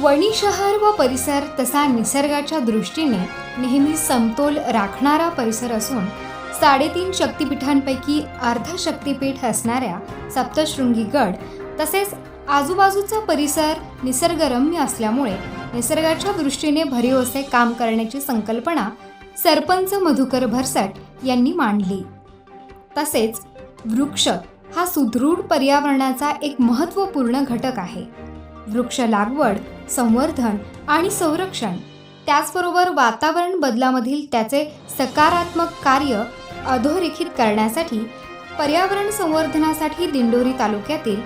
वणी शहर व परिसर तसा निसर्गाच्या दृष्टीने नेहमी समतोल राखणारा परिसर असून 3.5 शक्तिपीठांपैकी अर्ध शक्तिपीठ असणाऱ्या सप्तशृंगी गड तसेच आजूबाजूचा परिसर निसर्गरम्य असल्यामुळे निसर्गाच्या दृष्टीने भरीव असे काम करण्याची संकल्पना सरपंच मधुकर भरसट यांनी मांडली। तसेच वृक्ष हा सुदृढ पर्यावरणाचा एक महत्त्वपूर्ण घटक आहे। वृक्ष लागवड, संवर्धन आणि संरक्षण त्याचबरोबर वातावरण बदलामधील त्याचे सकारात्मक कार्य अधोरेखित करण्यासाठी पर्यावरण संवर्धनासाठी दिंडोरी तालुक्यातील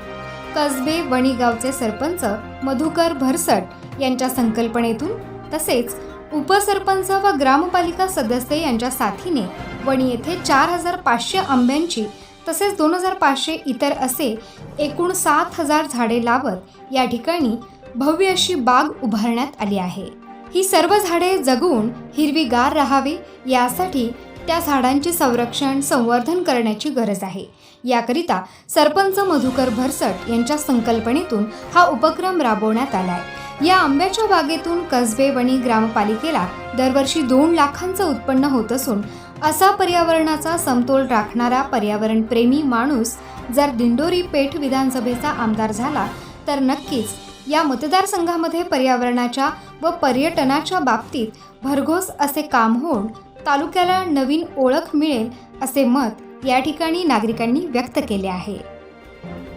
कसबे वणी गावचे सरपंच मधुकर भरसट यांच्या संकल्पनेतून तसेच उपसरपंच व ग्रामपालिका सदस्य यांच्या साथीने वणी येथे 4500 आंब्यांची तसेच 2500 इतर असे एकूण 7000 झाडे लावत या ठिकाणी भव्य अशी बाग उभारण्यात आली आहे। ही सर्व झाडे जगून हिरवीगार राहावी यासाठी त्या झाडांचे संरक्षण संवर्धन करण्याची गरज आहे। याकरिता सरपंच मधुकर भरसट यांच्या संकल्पनेतून हा उपक्रम राबवण्यात आलाय। या आंब्याच्या बागेतून कसबे वणी ग्रामपालिकेला दरवर्षी 2 लाखांचं उत्पन्न होत असून असा पर्यावरणाचा समतोल राखणारा पर्यावरण प्रेमी माणूस जर दिंडोरी पेठ विधानसभेचा आमदार झाला तर नक्कीच या मतदारसंघामध्ये पर्यावरणाच्या व पर्यटनाच्या बाबतीत भरघोस असे काम होऊन तालुक्याला नवीन ओळख मिळेल असे मत या ठिकाणी नागरिकांनी व्यक्त केले आहे।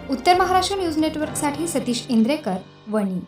उत्तर महाराष्ट्र न्यूज नेटवर्कसाठी सतीश इंद्रेकर, वणी।